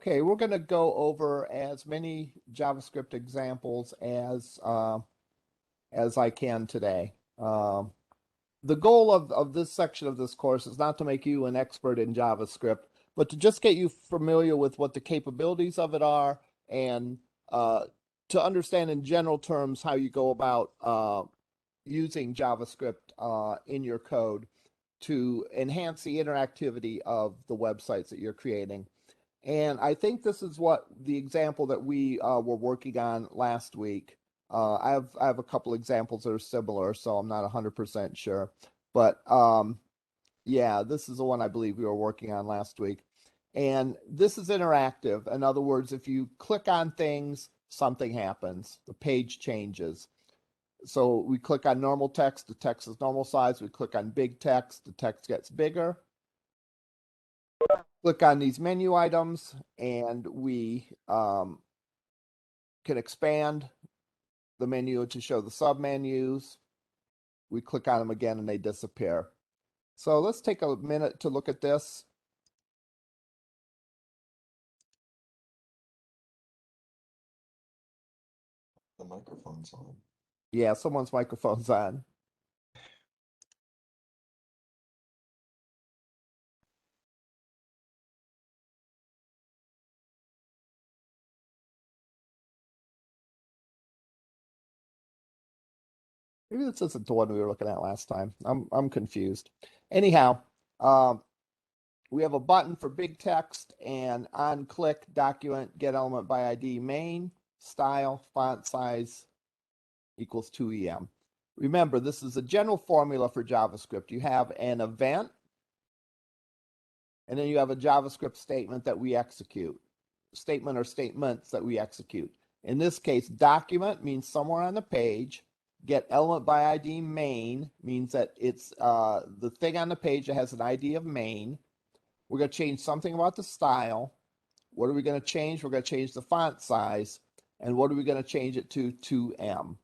Okay, we're going to go over as many JavaScript examples as I can today. The goal of this section of this course is not to make you an expert in JavaScript, but to just get you familiar with what the capabilities of it are and to understand in general terms how you go about using JavaScript in your code to enhance the interactivity of the websites that you're creating. And I think this is what the example that we were working on last week. I have a couple examples that are similar, so I'm not 100% sure. But yeah, this is the one I believe we were working on last week. And this is interactive. In other words, if you click on things, something happens. The page changes. So we click on normal text, the text is normal size. We click on big text, the text gets bigger. Click on these menu items and we can expand the menu to show the submenus. We click on them again and they disappear. So let's take a minute to look at this. The microphone's on. Yeah, someone's microphone's on. Maybe this isn't the one we were looking at last time. I'm confused. Anyhow, we have a button for big text and on click document get element by ID main style font size equals 2em. Remember, this is a general formula for JavaScript. You have an event and then you have a JavaScript statement that we execute. Statement or statements that we execute. In this case, document means somewhere on the page. Get element by ID main means that it's the thing on the page that has an ID of main. We're going to change something about the style. What are we going to change? We're going to change the font size. And what are we going to change it to 2em?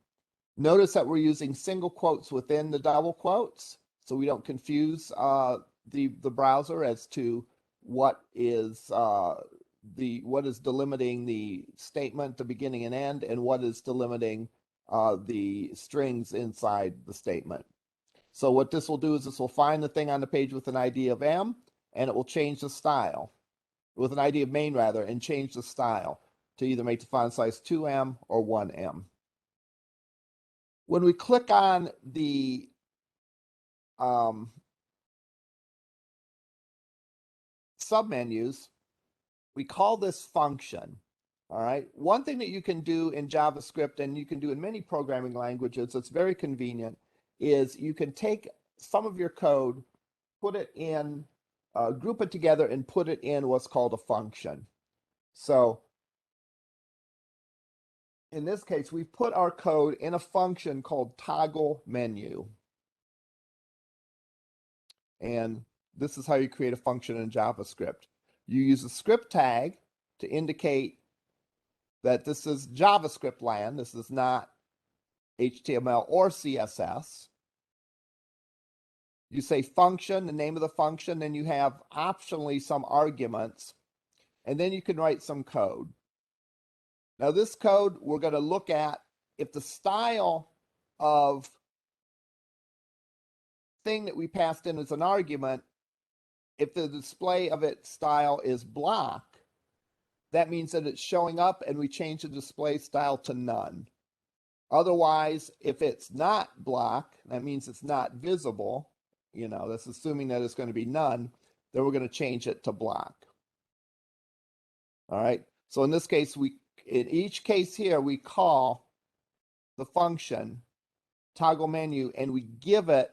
Notice that we're using single quotes within the double quotes, so we don't confuse the browser as to what is delimiting the statement, the beginning and end, and what is delimiting the strings inside the statement. So what this will do is this will find the thing on the page with an ID of M, and it will change the style, with an ID of main rather, and change the style to either make the font size 2em or 1em. When we click on the submenus, we call this function. All right. One thing that you can do in JavaScript and you can do in many programming languages that's very convenient is you can take some of your code, put it in, group it together and put it in what's called a function. So in this case, we've put our code in a function called toggle menu. And this is how you create a function in JavaScript. You use a script tag to indicate that this is JavaScript land. This is not HTML or CSS. You say function, the name of the function, then you have optionally some arguments, and then you can write some code. Now this code, we're going to look at if the style of thing that we passed in as an argument, if the display of its style is block, that means that it's showing up and we change the display style to none. Otherwise, if it's not block, that means it's not visible. You know, that's assuming that it's going to be none. Then we're going to change it to block. All right. So in this case, in each case here, we call the function toggle menu and we give it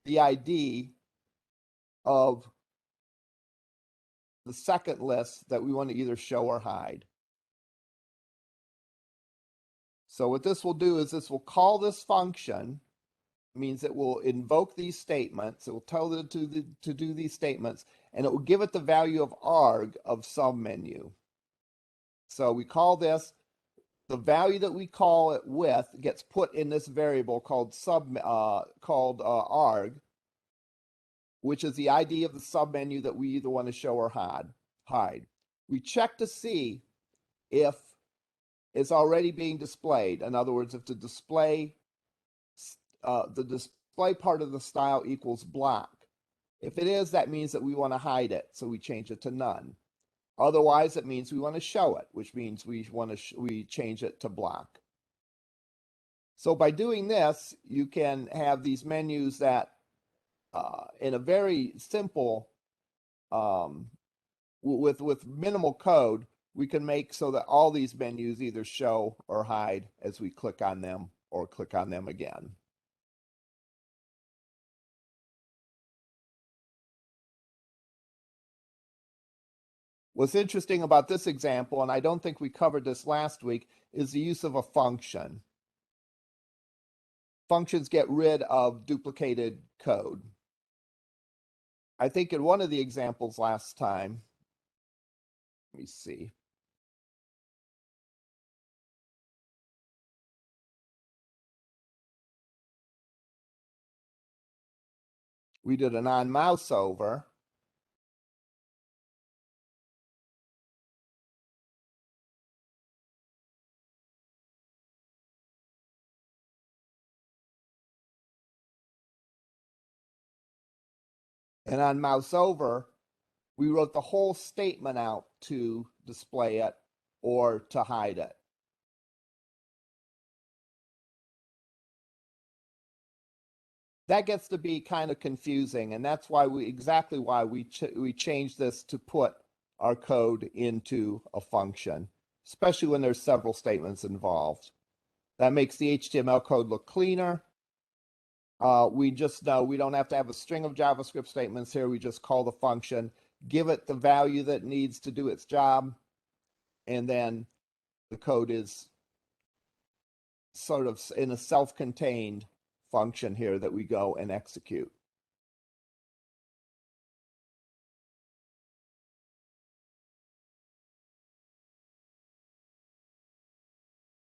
the ID of the second list that we want to either show or hide. So what this will do is this will call this function, means it will invoke these statements. It will tell it to do these statements, and it will give it the value of arg of submenu. So we call this, the value that we call it with gets put in this variable called arg, which is the ID of the submenu that we either want to show or hide. we check to see if it's already being displayed. In other words, if the display part of the style equals block. If it is, that means that we want to hide it, so we change it to none. Otherwise, it means we want to show it, which means we change it to block. So by doing this, you can have these menus that, in a very simple, with minimal code, we can make so that all these menus either show or hide as we click on them or click on them again. What's interesting about this example, and I don't think we covered this last week, is the use of a function. Functions get rid of duplicated code. I think in one of the examples last time, let me see. We did an on mouse over. And on mouse over, we wrote the whole statement out to display it or to hide it. That gets to be kind of confusing, and that's why we changed this to put our code into a function, especially when there's several statements involved. That makes the HTML code look cleaner. We just know we don't have to have a string of JavaScript statements here. We just call the function, give it the value that it needs to do its job, and then the code is sort of in a self-contained function here that we go and execute.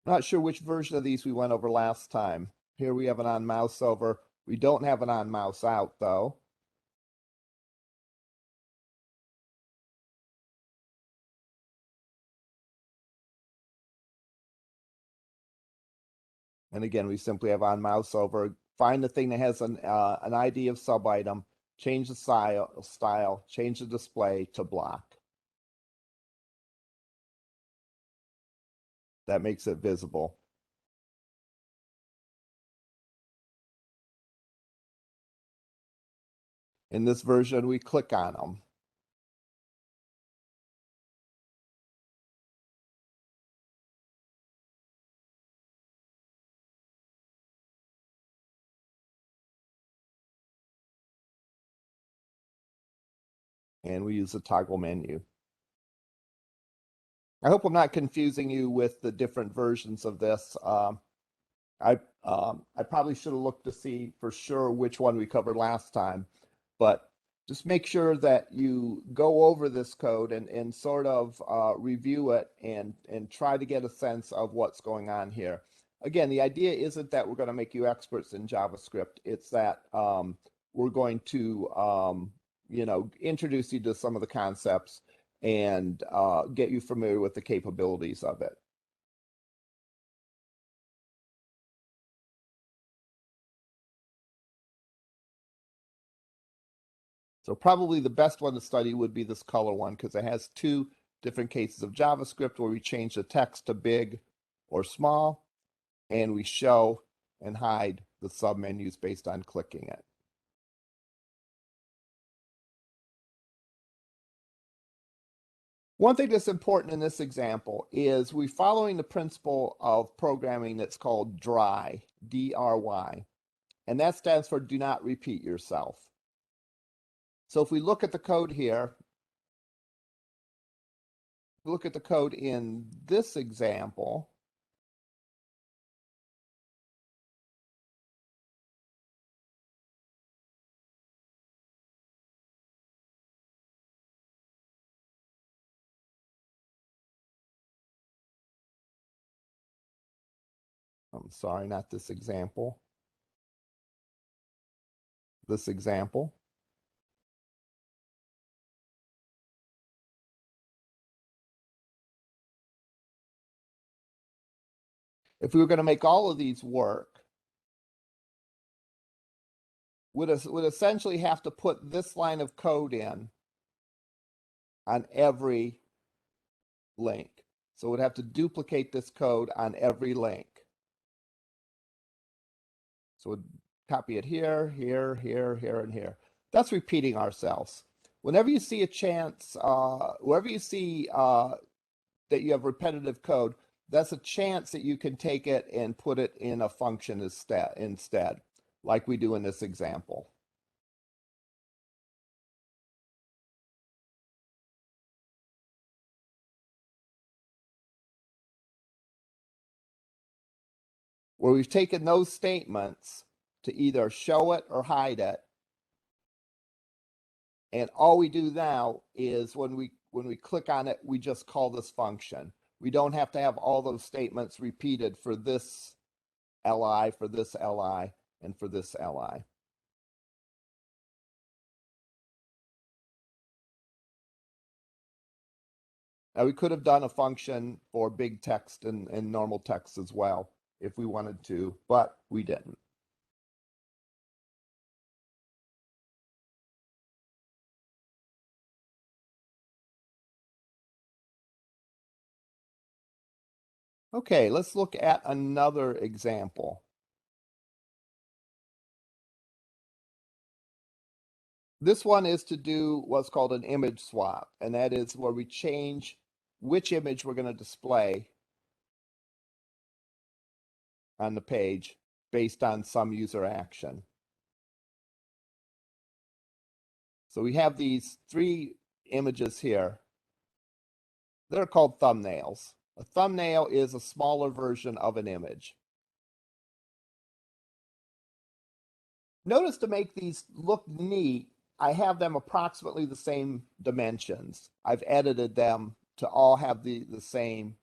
Not sure which version of these we went over last time. Here we have an on mouse over. We don't have an on mouse out though. And again, we simply have on mouse over. Find the thing that has an ID of sub item, change the style, change the display to block. That makes it visible. In this version, we click on them. And we use the toggle menu. I hope I'm not confusing you with the different versions of this. I probably should have looked to see for sure which one we covered last time, but just make sure that you go over this code and sort of review it and try to get a sense of what's going on here. Again, the idea isn't that we're going to make you experts in JavaScript. It's that we're going to introduce you to some of the concepts and get you familiar with the capabilities of it. So probably the best one to study would be this color one because it has two different cases of JavaScript where we change the text to big or small, and we show and hide the submenus based on clicking it. One thing that's important in this example is we're following the principle of programming that's called DRY, D-R-Y, and that stands for do not repeat yourself. So if we look at the code here, look at the code in this example, I'm sorry, not this example. This example. if we were going to make all of these work, would essentially have to put this line of code in on every link. So we'd have to duplicate this code on every link. So we'd copy it here, here, here, here, and here. That's repeating ourselves. Whenever you see a chance, wherever you see that you have repetitive code, that's a chance that you can take it and put it in a function instead, like we do in this example. Where we've taken those statements to either show it or hide it. And all we do now is when we click on it, we just call this function. We don't have to have all those statements repeated for this li, for this li, and for this li. Now we could have done a function for big text and normal text as well if we wanted to, but we didn't. Okay, let's look at another example. This one is to do what's called an image swap, and that is where we change which image we're going to display on the page based on some user action. So we have these three images here. They're called thumbnails. A thumbnail is a smaller version of an image. Notice to make these look neat, I have them approximately the same dimensions. I've edited them to all have the same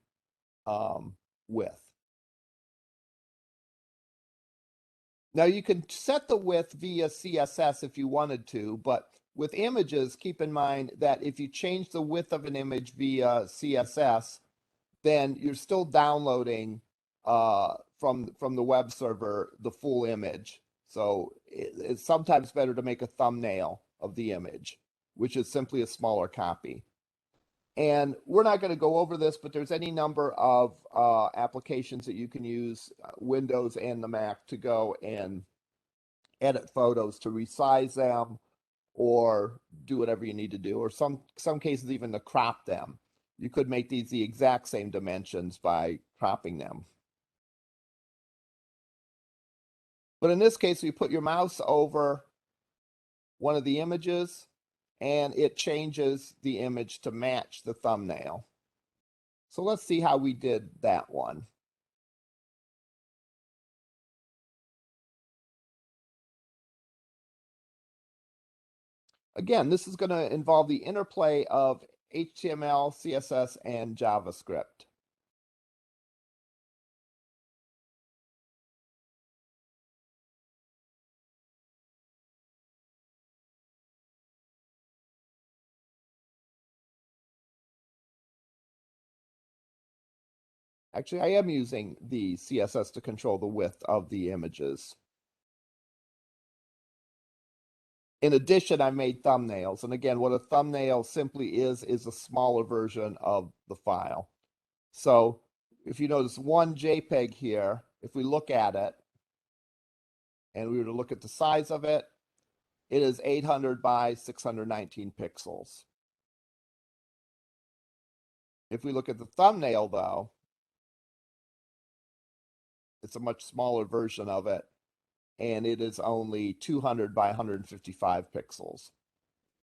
width. Now you can set the width via CSS if you wanted to, but with images, keep in mind that if you change the width of an image via CSS, then you're still downloading from the web server the full image. So it's sometimes better to make a thumbnail of the image, which is simply a smaller copy. And we're not going to go over this, but there's any number of applications that you can use, Windows and the Mac, to go and edit photos, to resize them, or do whatever you need to do, or some cases even to crop them. You could make these the exact same dimensions by cropping them. But in this case, you put your mouse over one of the images, and it changes the image to match the thumbnail. So let's see how we did that one. Again, this is going to involve the interplay of HTML, CSS, and JavaScript. Actually, I am using the CSS to control the width of the images. In addition, I made thumbnails. And again, what a thumbnail simply is a smaller version of the file. So if you notice one JPEG here, if we look at it, and we were to look at the size of it, it is 800 by 619 pixels. If we look at the thumbnail, though, it's a much smaller version of it, and it is only 200 by 155 pixels.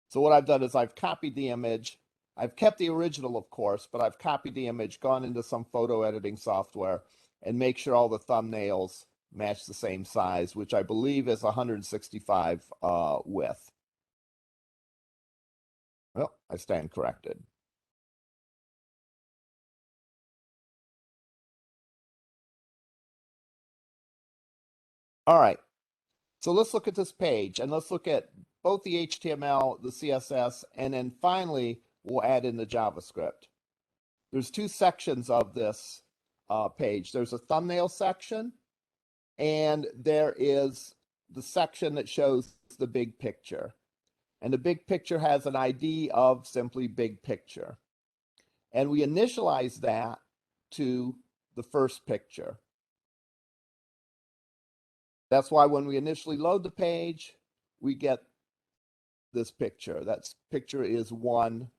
So what I've done is I've copied the image. I've kept the original, of course, but I've copied the image, gone into some photo editing software, and make sure all the thumbnails match the same size, which I believe is 165 width. Well, I stand corrected. All right, so let's look at this page, and let's look at both the HTML, the CSS, and then finally, we'll add in the JavaScript. There's two sections of this page. There's a thumbnail section, and there is the section that shows the big picture. And the big picture has an ID of simply big picture. And we initialize that to the first picture. That's why when we initially load the page, we get this picture. That picture is 1.jpg.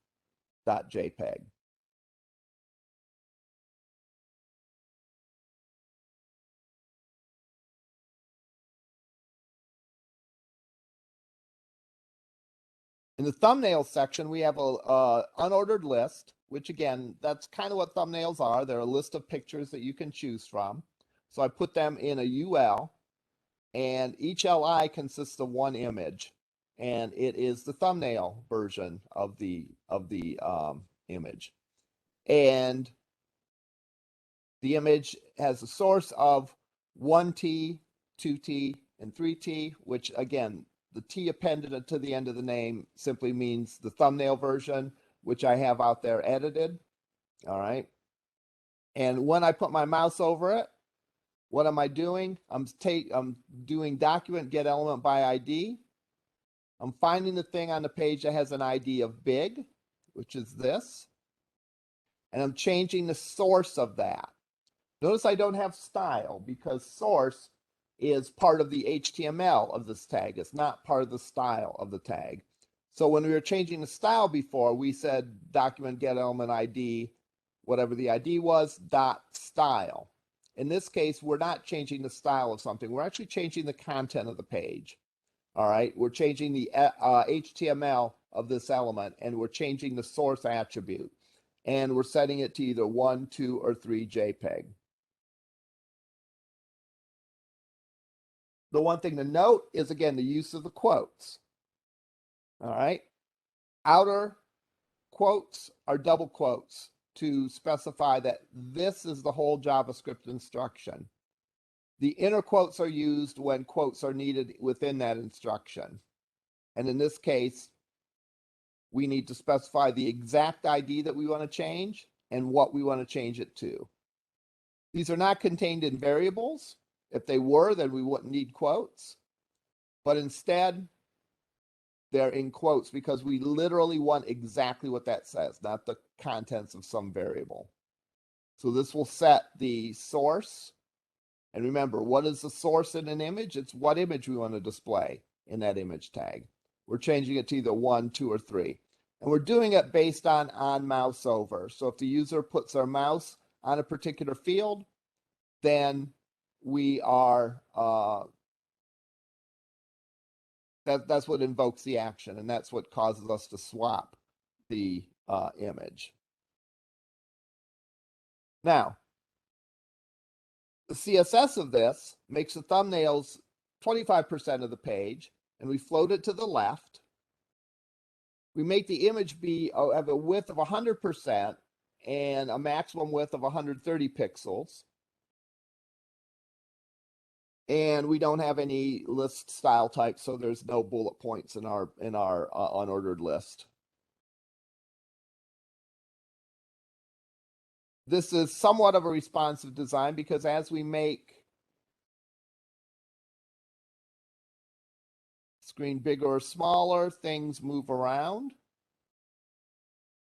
In the thumbnail section, we have a unordered list, which again, that's kind of what thumbnails are. They're a list of pictures that you can choose from. So I put them in a UL, and each LI consists of one image, and it is the thumbnail version of the image. And the image has a source of 1T, 2T, and 3T, which again, the T appended to the end of the name simply means the thumbnail version, which I have out there edited. All right. And when I put my mouse over it, what am I doing? I'm doing document get element by ID. I'm finding the thing on the page that has an ID of big, which is this. And I'm changing the source of that. Notice I don't have style because source is part of the HTML of this tag. It's not part of the style of the tag. So when we were changing the style before, we said document get element ID, whatever the ID was, dot style. In this case, we're not changing the style of something. We're actually changing the content of the page. All right, we're changing the HTML of this element, and we're changing the source attribute. And we're setting it to either 1, 2, or 3 JPEG. The one thing to note is, again, the use of the quotes. All right. Outer quotes are double quotes to specify that this is the whole JavaScript instruction. The inner quotes are used when quotes are needed within that instruction. And in this case, we need to specify the exact ID that we want to change and what we want to change it to. These are not contained in variables. If they were, then we wouldn't need quotes. But instead, they're in quotes because we literally want exactly what that says, not the contents of some variable. So this will set the source. And remember, what is the source in an image? It's what image we want to display in that image tag. We're changing it to either 1, 2, or 3. And we're doing it based on mouse over. So if the user puts their mouse on a particular field, then we are, that's what invokes the action, and that's what causes us to swap the image. Now, the CSS of this makes the thumbnails 25% of the page, and we float it to the left. We make the image have a width of 100% and a maximum width of 130 pixels. And we don't have any list style type, so there's no bullet points in our unordered list. This is somewhat of a responsive design because as we make screen bigger or smaller, things move around.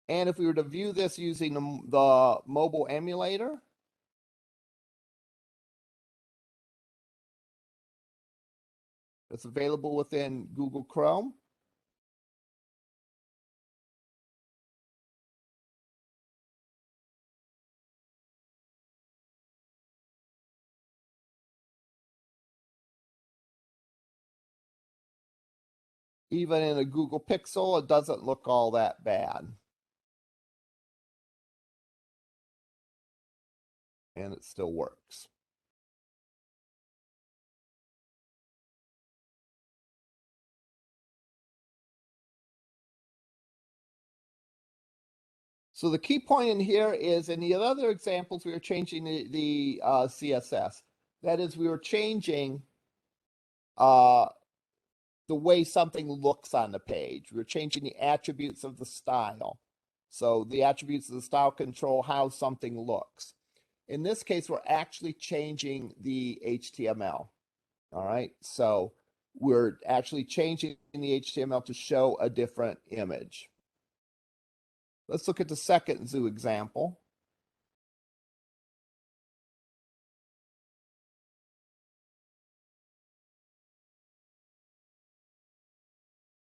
And if we were to view this using the mobile emulator, it's available within Google Chrome. Even in a Google Pixel, it doesn't look all that bad. And it still works. So the key point in here is in the other examples, we were changing the CSS. That is, we were changing the way something looks on the page. We're changing the attributes of the style. So the attributes of the style control how something looks. In this case, we're actually changing the HTML. All right, so we're actually changing the HTML to show a different image. Let's look at the second zoo example.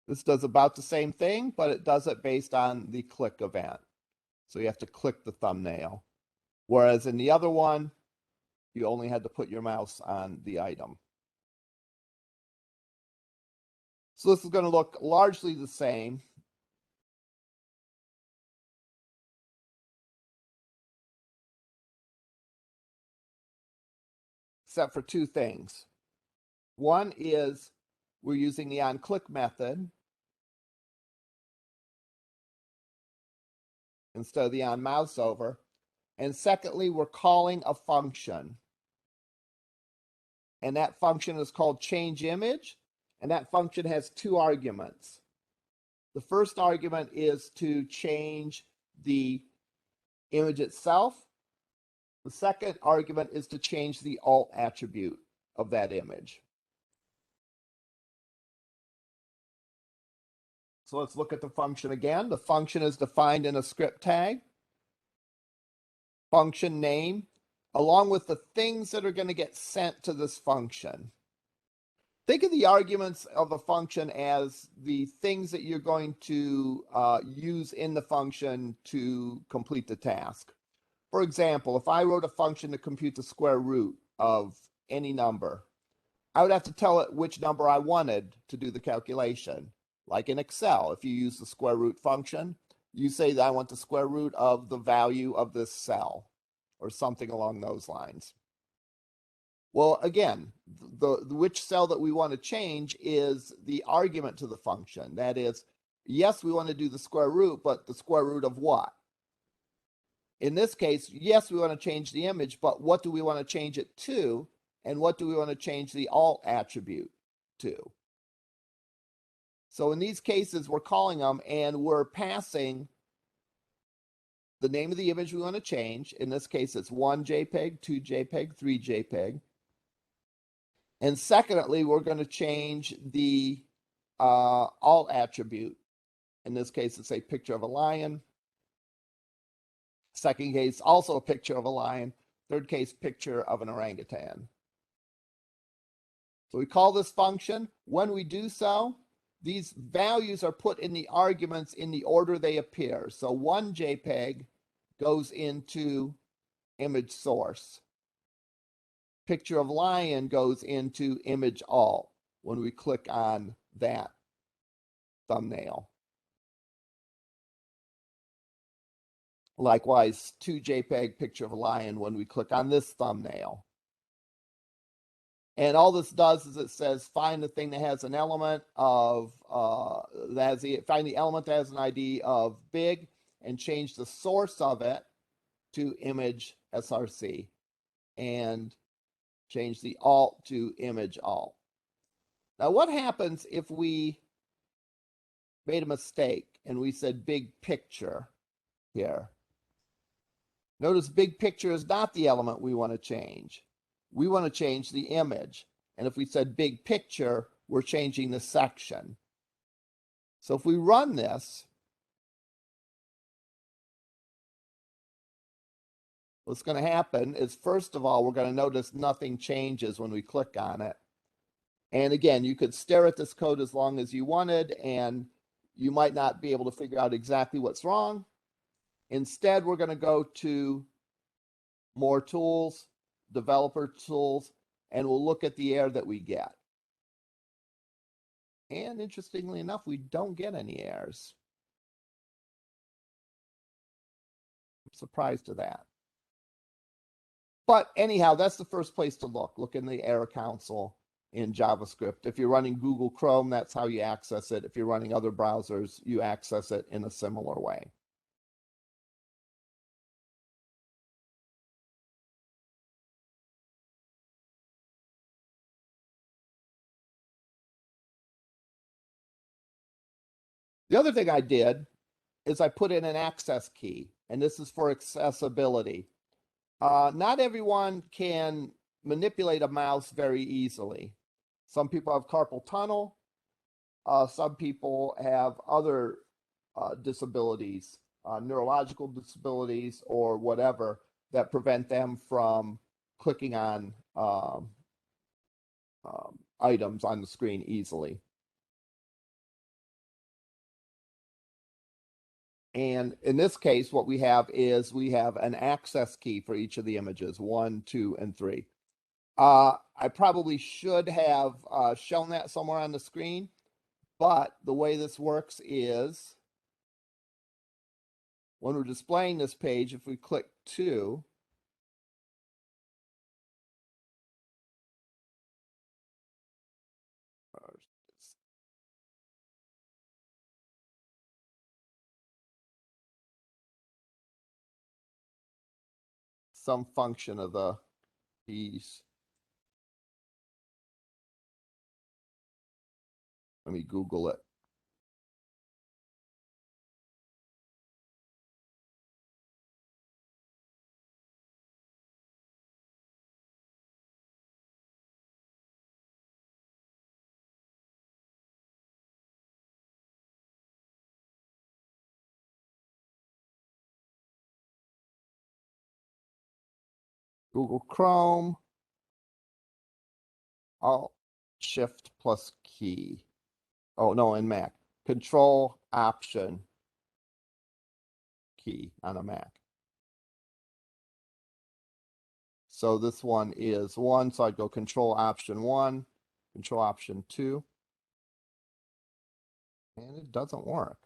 This does about the same thing, but it does it based on the click event. So you have to click the thumbnail. Whereas in the other one, you only had to put your mouse on the item. So this is going to look largely the same. Except for two things. One is we're using the onClick method instead of the onMouseOver. And secondly, we're calling a function. And that function is called changeImage. And that function has two arguments. The first argument is to change the image itself. The second argument is to change the alt attribute of that image. So let's look at the function again. The function is defined in a script tag. Function name, along with the things that are going to get sent to this function. Think of the arguments of a function as the things that you're going to use in the function to complete the task. For example, if I wrote a function to compute the square root of any number, I would have to tell it which number I wanted to do the calculation. Like in Excel, if you use the square root function, you say that I want the square root of the value of this cell or something along those lines. Well, again, the which cell that we want to change is the argument to the function. That is, yes, we want to do the square root, but the square root of what? In this case, yes, we want to change the image, but what do we want to change it to? And what do we want to change the alt attribute to? So in these cases, we're calling them and we're passing the name of the image we want to change. In this case, it's 1 JPEG, 2 JPEG, 3 JPEG. And secondly, we're going to change the alt attribute. In this case, it's a picture of a lion. Second case, also a picture of a lion. Third case, picture of an orangutan. So we call this function. When we do so, these values are put in the arguments in the order they appear. So 1 JPEG goes into image source. Picture of lion goes into image alt when we click on that thumbnail. Likewise, 2 JPEG picture of a lion when we click on this thumbnail. And all this does is it says find the thing that has an element of find the element that has an ID of big and change the source of it to image src and change the alt to image alt. Now what happens if we made a mistake and we said big picture here? Notice big picture is not the element we want to change. We want to change the image. And if we said big picture, we're changing the section. So if we run this, what's going to happen is, first of all, we're going to notice nothing changes when we click on it. And again, you could stare at this code as long as you wanted, and you might not be able to figure out exactly what's wrong. Instead, we're going to go to More Tools, Developer Tools, and we'll look at the error that we get. And interestingly enough, we don't get any errors. I'm surprised to that. But anyhow, that's the first place to look. Look in the error console in JavaScript. If you're running Google Chrome, that's how you access it. If you're running other browsers, you access it in a similar way. The other thing I did is I put in an access key, and this is for accessibility. Not everyone can manipulate a mouse very easily. Some people have carpal tunnel. Some people have other disabilities, neurological disabilities or whatever, that prevent them from clicking on items on the screen easily. And in this case, what we have is we have an access key for each of the images, 1, 2, and 3. I probably should have shown that somewhere on the screen, but the way this works is when we're displaying this page, if we click 2, some function of the keys. Let me Google it. Google Chrome, Alt, Shift plus key. Oh, no, in Mac. Control, Option, key on a Mac. So this one is 1, so I'd go Control, Option 1, Control, Option 2. And it doesn't work.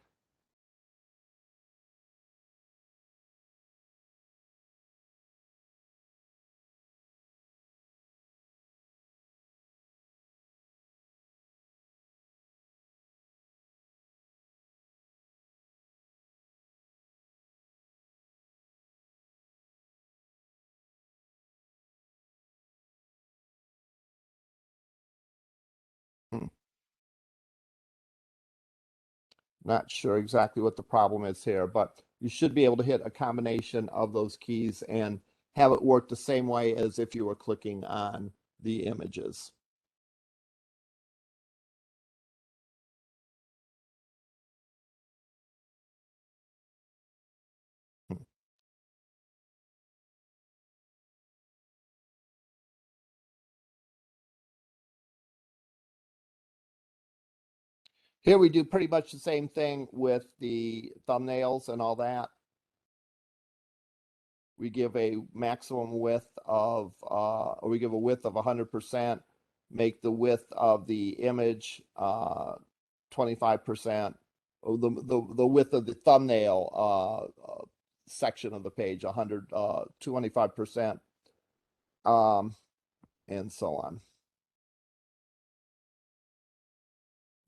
Not sure exactly what the problem is here, but you should be able to hit a combination of those keys and have it work the same way as if you were clicking on the images. Here we do pretty much the same thing with the thumbnails and all that. We give a maximum width of, or we give a width of 100%, make the width of the image 25%, or the width of the thumbnail section of the page 25%, and so on.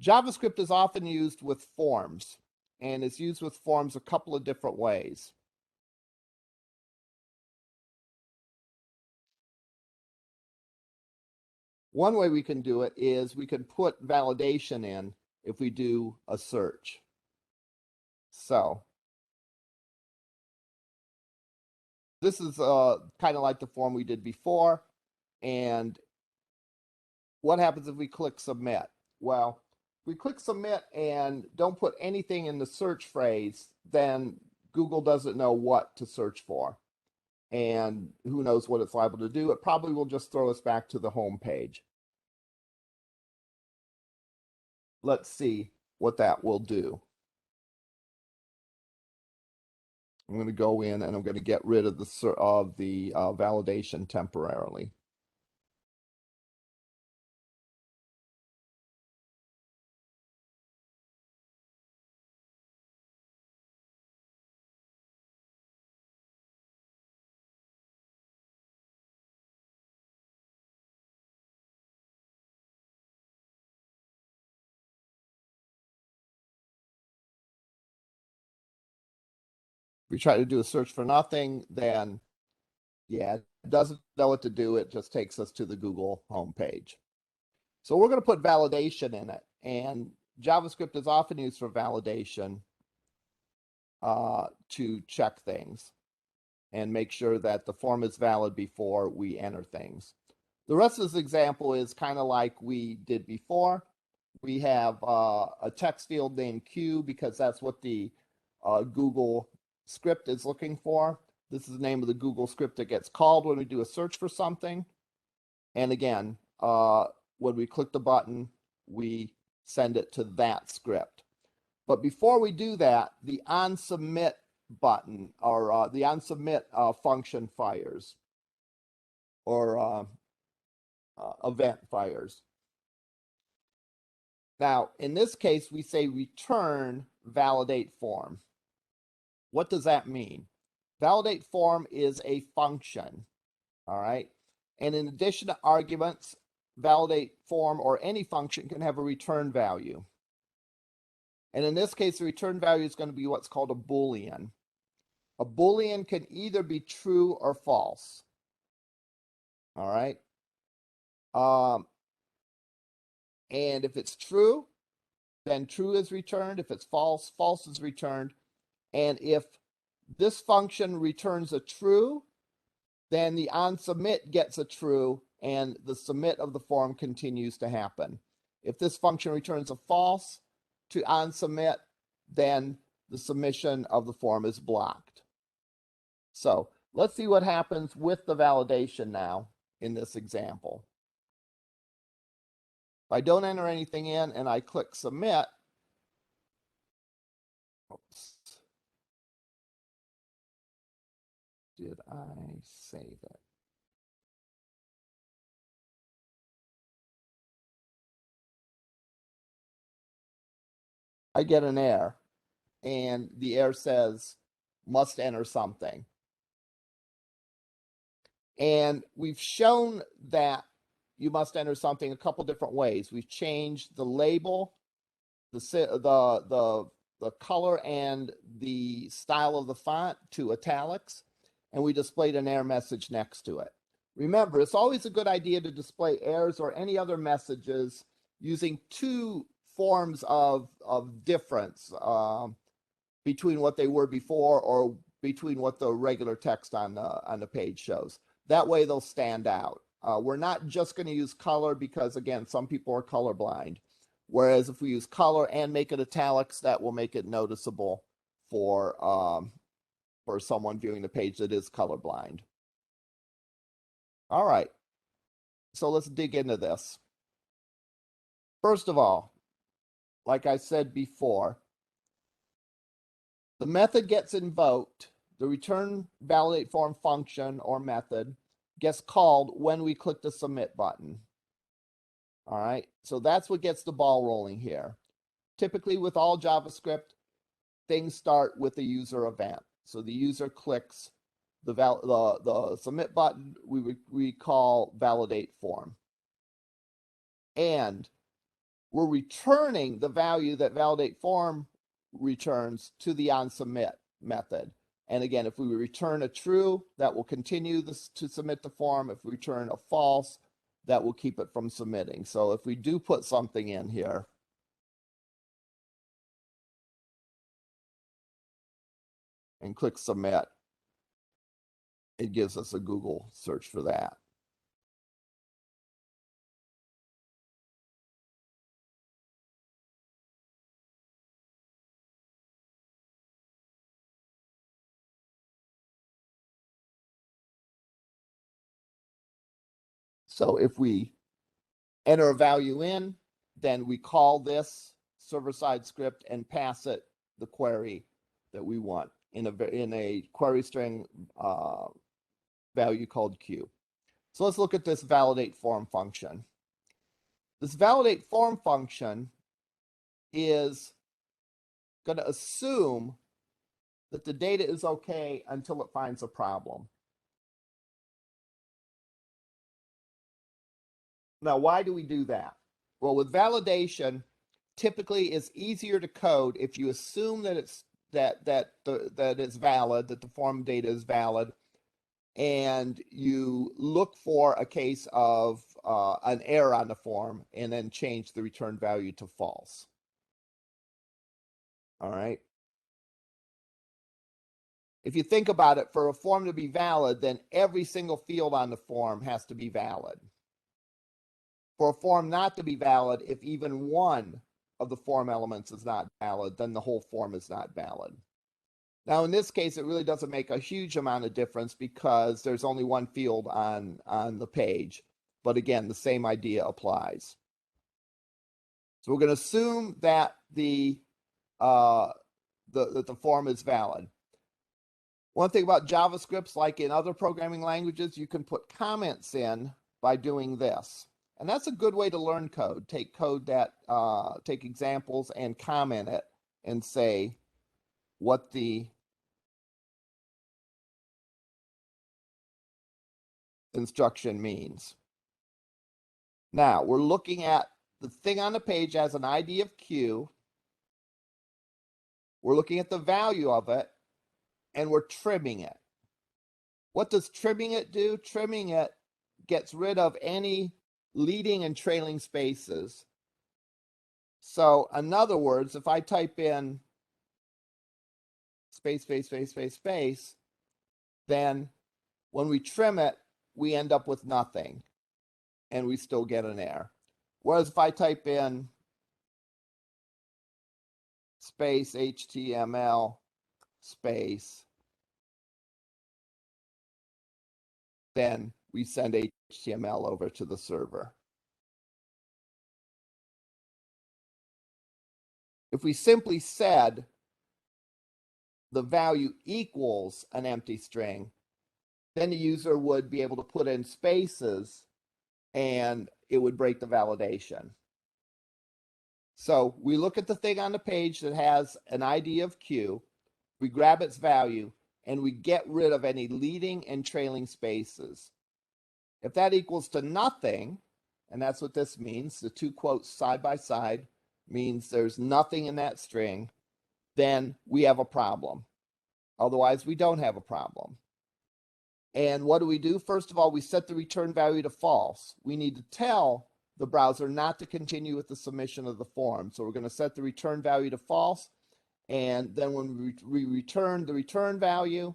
JavaScript is often used with forms, and it's used with forms a couple of different ways. One way we can do it is we can put validation in if we do a search. So this is kind of like the form we did before. And what happens if we click submit? Well, if we click submit and don't put anything in the search phrase, then Google doesn't know what to search for. And who knows what it's liable to do. It probably will just throw us back to the home page. Let's see what that will do. I'm going to go in and I'm going to get rid of the validation temporarily. We try to do a search for nothing, then yeah, it doesn't know what to do. It just takes us to the Google homepage. So we're going to put validation in it, and JavaScript is often used for validation to check things. and make sure that the form is valid before we enter things. The rest of this example is kind of like we did before. We have a text field named Q because that's what the Google script is looking for. This is the name of the Google script that gets called when we do a search for something. And again, when we click the button, we send it to that script. But before we do that, the onSubmit button or the onSubmit function fires or event fires. Now, in this case, we say return validate form. What does that mean? Validate form is a function, all right? And in addition to arguments, validate form or any function can have a return value. And in this case, the return value is going to be what's called a Boolean. A Boolean can either be true or false. All right. And if it's true, then true is returned. If it's false, false is returned. And if this function returns a true, then the onSubmit gets a true, and the submit of the form continues to happen. If this function returns a false to onSubmit, then the submission of the form is blocked. So let's see what happens with the validation now in this example. If I don't enter anything in and I click submit, oops, did I save it? I get an error, and the error says must enter something. And we've shown that you must enter something a couple different ways. We've changed the label, the color and the style of the font to italics, and we displayed an error message next to it. Remember, it's always a good idea to display errors or any other messages using two forms of difference between what they were before or between what the regular text on the page shows. That way they'll stand out. We're not just going to use color because, again, some people are colorblind. Whereas if we use color and make it italics, that will make it noticeable for someone viewing the page that is colorblind. All right, so let's dig into this. First of all, like I said before, the method gets invoked, the return validate form function or method gets called when we click the submit button. All right, so that's what gets the ball rolling here. Typically with all JavaScript, things start with a user event. So the user clicks the submit button, we call validate form. And we're returning the value that validate form returns to the onSubmit method. And again, if we return a true, that will continue to submit the form. If we return a false, that will keep it from submitting. So if we do put something in here, and click submit, it gives us a Google search for that. So if we enter a value in, then we call this server-side script and pass it the query that we want in a query string value called Q. So let's look at this validate form function. This validate form function is going to assume that the data is okay until it finds a problem. Now, why do we do that? Well, with validation, typically it's easier to code if you assume that it's that it's valid, that the form data is valid, and you look for a case of an error on the form and then change the return value to false. All right. if you think about it, for a form to be valid, then every single field on the form has to be valid. For a form not to be valid, if even one of the form elements is not valid, then the whole form is not valid. Now, in this case, it really doesn't make a huge amount of difference because there's only one field on the page. But again, the same idea applies. So we're going to assume that the form is valid. One thing about JavaScript, like in other programming languages, you can put comments in by doing this. And that's a good way to learn code. Take code that, take examples and comment it and say what the instruction means. Now, we're looking at the thing on the page as an ID of Q. We're looking at the value of it, and we're trimming it. What does trimming it do? Trimming it gets rid of any leading and trailing spaces. So in other words, if I type in space, space, space, space, space, then when we trim it, we end up with nothing, and we still get an error. Whereas if I type in space HTML space, then we send HTML over to the server. If we simply said the value equals an empty string, then the user would be able to put in spaces and it would break the validation. So we look at the thing on the page that has an ID of Q, we grab its value, and we get rid of any leading and trailing spaces. If that equals to nothing, and that's what this means, the two quotes side by side means there's nothing in that string, then we have a problem. Otherwise, we don't have a problem. And what do? First of all, we set the return value to false. We need to tell the browser not to continue with the submission of the form. So we're going to set the return value to false. And then when we return the return value,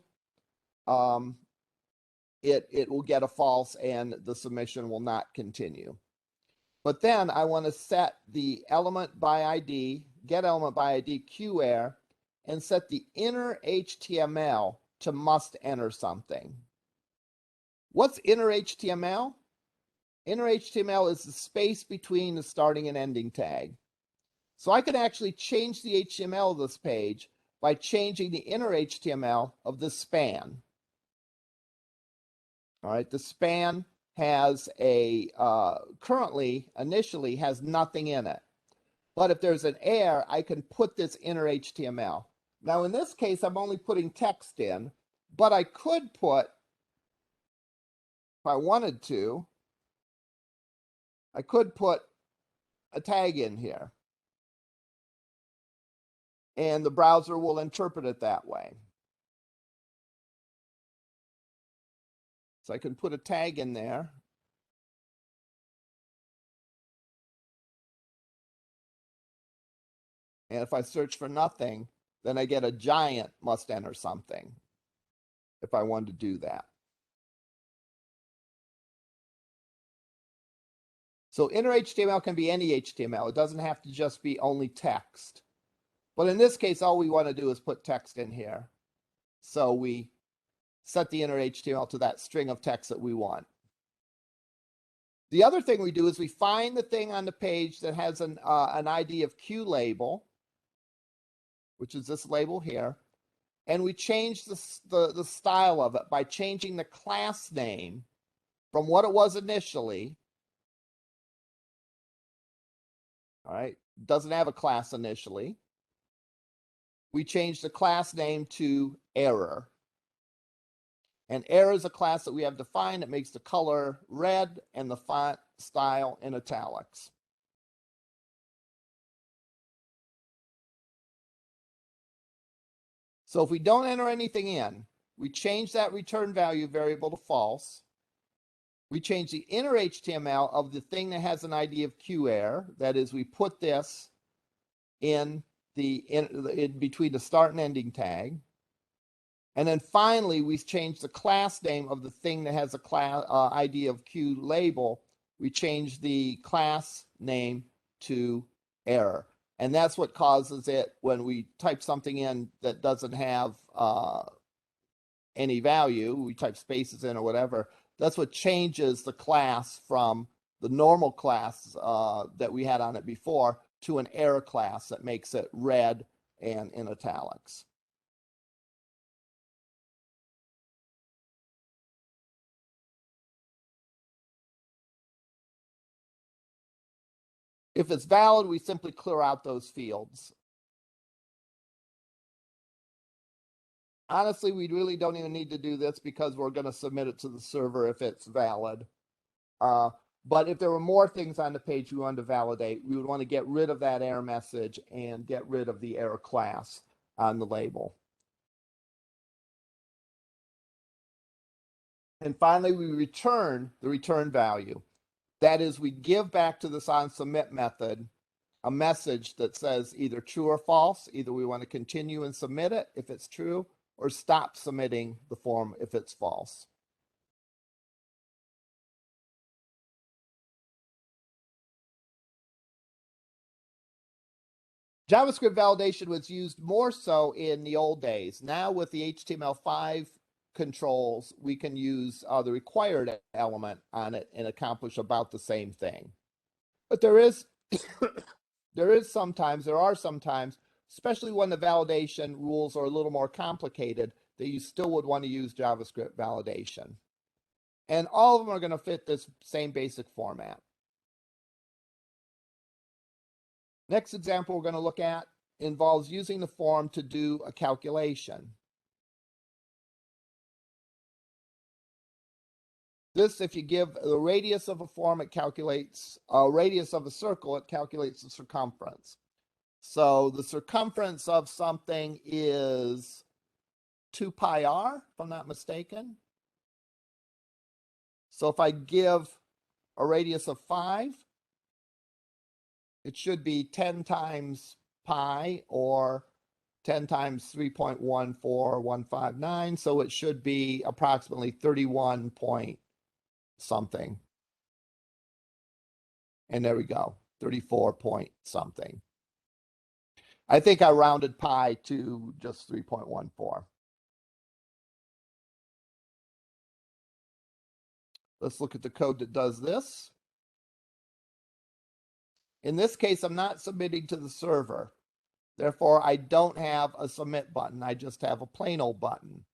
it will get a false and the submission will not continue. But then I want to set the element by ID, get element by ID QWhere, and set the inner HTML to must enter something. What's inner HTML? Inner HTML is the space between the starting and ending tag. So I can actually change the HTML of this page by changing the inner HTML of the span. All right, the span has a, initially has nothing in it. But if there's an error, I can put this inner HTML. Now in this case, I'm only putting text in, but I could put, if I wanted to, I could put a tag in here. And the browser will interpret it that way. So I can put a tag in there. And if I search for nothing, then I get a giant must enter something if I wanted to do that. So inner HTML can be any HTML. It doesn't have to just be only text. But in this case, all we want to do is put text in here. So we set the inner HTML to that string of text that we want. The other thing we do is we find the thing on the page that has an ID of Q label, which is this label here, and we change the style of it by changing the class name from what it was initially. All right, doesn't have a class initially. We change the class name to error. And error is a class that we have defined that makes the color red and the font style in italics. So if we don't enter anything in, we change that return value variable to false. We change the inner HTML of the thing that has an ID of QWhere. That is, we put this in between the start and ending tag. And then finally, we changed the class name of the thing that has a class ID of Q label. We changed the class name to error. And that's what causes it when we type something in that doesn't have any value, we type spaces in or whatever, that's what changes the class from the normal class that we had on it before to an error class that makes it red and in italics. If it's valid, we simply clear out those fields. Honestly, we really don't even need to do this because we're going to submit it to the server if it's valid. But if there were more things on the page we wanted to validate, we would want to get rid of that error message and get rid of the error class on the label. And finally, we return the return value. That is, we give back to this onSubmit method a message that says either true or false. Either we want to continue and submit it if it's true, or stop submitting the form if it's false. JavaScript validation was used more so in the old days. Now with the HTML5 controls, we can use the required element on it and accomplish about the same thing. But there are sometimes, especially when the validation rules are a little more complicated, that you still would want to use JavaScript validation. And all of them are going to fit this same basic format. Next example we're going to look at involves using the form to do a calculation. This, if you give the radius of a form, it calculates a radius of a circle, it calculates the circumference. So the circumference of something is 2 pi r, if I'm not mistaken. So if I give a radius of 5, it should be 10 times pi, or 10 times 3.14159. So it should be approximately 31 point something. And there we go, 34 point something. I think I rounded pi to just 3.14. Let's look at the code that does this. In this case, I'm not submitting to the server. Therefore, I don't have a submit button. I just have a plain old button,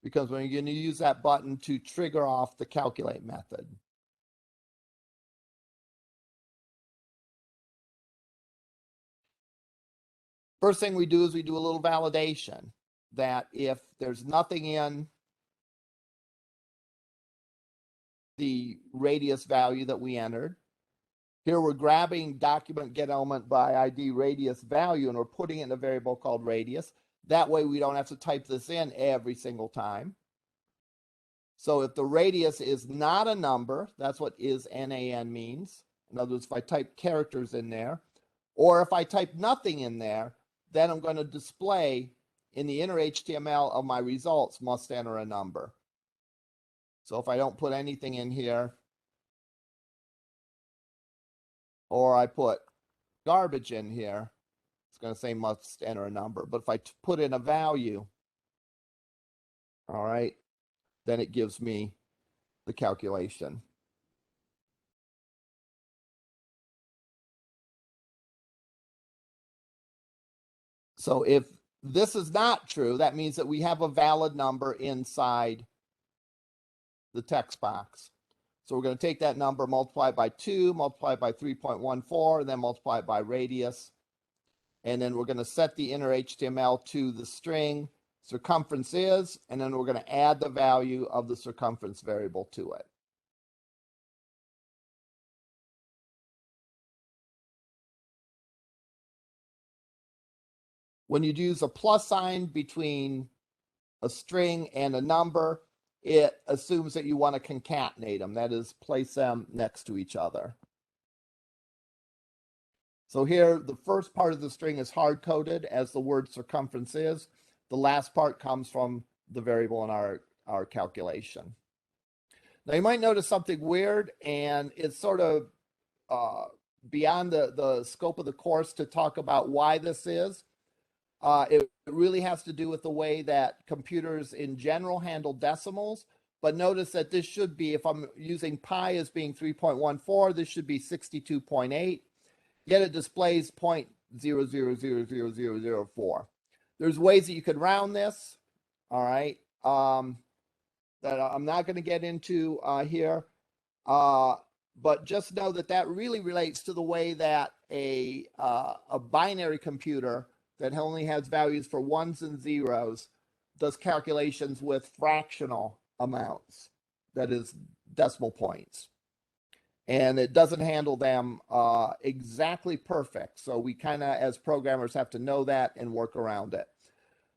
because we're going to use that button to trigger off the calculate method. First thing we do is we do a little validation that if there's nothing in the radius value that we entered, here we're grabbing document get element by ID radius value and we're putting it in a variable called radius. That way we don't have to type this in every single time. So if the radius is not a number, that's what is NaN means. In other words, if I type characters in there, or if I type nothing in there, then I'm going to display in the inner HTML of my results must enter a number. So if I don't put anything in here, or I put garbage in here, it's going to say must enter a number. But if I put in a value, all right, then it gives me the calculation. So if this is not true, that means that we have a valid number inside the text box. So we're going to take that number, multiply it by 2, multiply it by 3.14, and then multiply it by radius. And then we're going to set the inner HTML to the string circumference is, and then we're going to add the value of the circumference variable to it. When you use a plus sign between a string and a number, it assumes that you want to concatenate them. That is, place them next to each other. So here, the first part of the string is hard-coded as the word circumference is. The last part comes from the variable in our calculation. Now you might notice something weird, and it's sort of beyond the scope of the course to talk about why this is. It really has to do with the way that computers in general handle decimals. But notice that this should be, if I'm using pi as being 3.14, this should be 62.8. Yet it displays 0.000004. There's ways that you could round this, all right, that I'm not going to get into here. But just know that that really relates to the way that a binary computer that only has values for ones and zeros does calculations with fractional amounts, that is decimal points. And it doesn't handle them exactly perfect. So we kind of, as programmers, have to know that and work around it.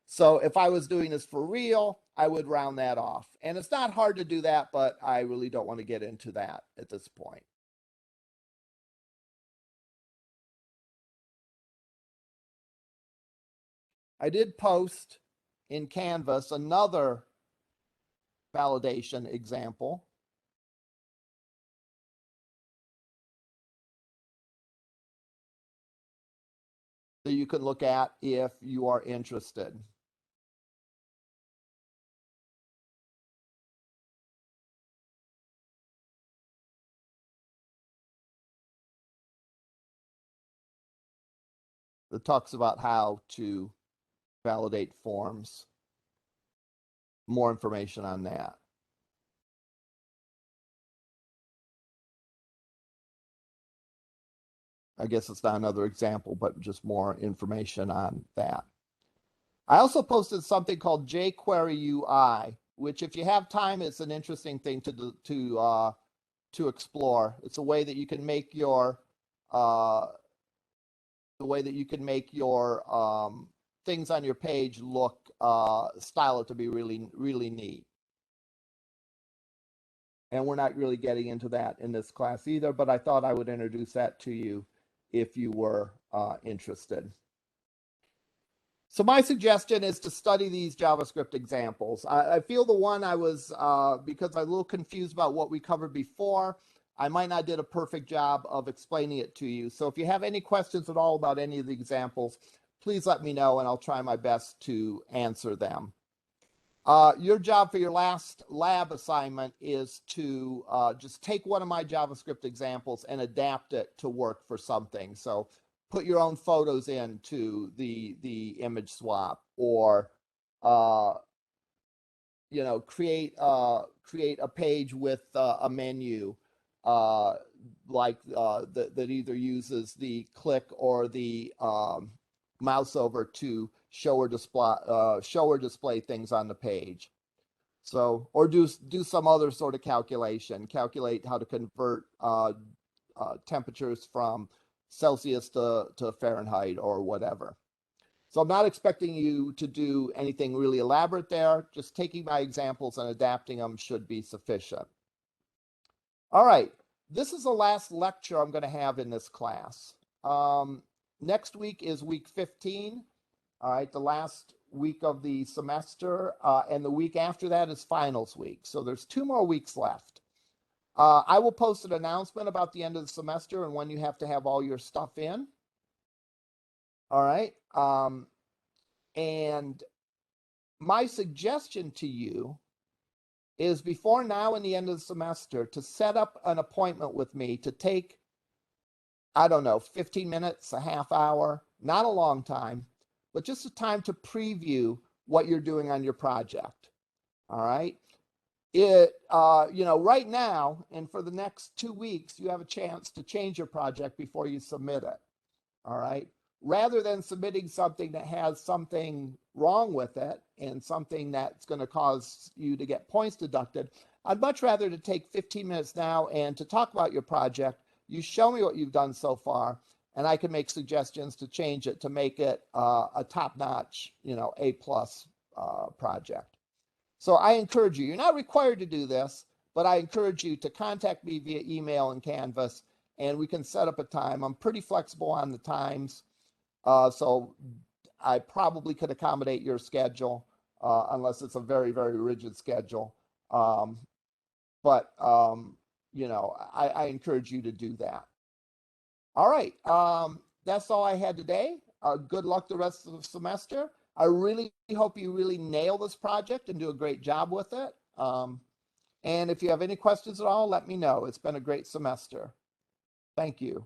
So if I was doing this for real, I would round that off. And it's not hard to do that, but I really don't want to get into that at this point. I did post in Canvas another validation example. That you can look at if you are interested. That talks about how to validate forms. More information on that. I guess it's not another example, but just more information on that. I also posted something called JQuery UI, which, if you have time, it's an interesting thing to explore. It's a way that you can make your things on your page look style it to be really neat. And we're not really getting into that in this class either, but I thought I would introduce that to you if you were interested. So my suggestion is to study these JavaScript examples. I feel the one I was, because I'm a little confused about what we covered before, I might not did a perfect job of explaining it to you. So if you have any questions at all about any of the examples, please let me know and I'll try my best to answer them. Your job for your last lab assignment is to just take one of my JavaScript examples and adapt it to work for something. So put your own photos into the image swap, or create a page with a menu that either uses the click or the mouse over to show or display things on the page. So, or do some other sort of calculate how to convert temperatures from Celsius to Fahrenheit or whatever. So I'm not expecting you to do anything really elaborate there. Just taking my examples and adapting them should be sufficient. All right, this is the last lecture I'm going to have in this class. Next week is week 15. All right, the last week of the semester, and the week after that is finals week. So there's 2 more weeks left. I will post an announcement about the end of the semester and when you have to have all your stuff in. All right. And my suggestion to you is, before now and the end of the semester, to set up an appointment with me to take, I don't know, 15 minutes, a half hour, not a long time, but just a time to preview what you're doing on your project. All right. Right now and for the next 2 weeks, you have a chance to change your project before you submit it. All right. Rather than submitting something that has something wrong with it and something that's going to cause you to get points deducted, I'd much rather to take 15 minutes now and to talk about your project. You show me what you've done so far, and I can make suggestions to change it to make it a top-notch, A+ project. So I encourage you. You're not required to do this, but I encourage you to contact me via email and Canvas, and we can set up a time. I'm pretty flexible on the times. So I probably could accommodate your schedule. unless it's a very, very rigid schedule. But you know, I encourage you to do that. All right, that's all I had today. Good luck the rest of the semester. I really hope you really nail this project and do a great job with it. And if you have any questions at all, let me know. It's been a great semester. Thank you.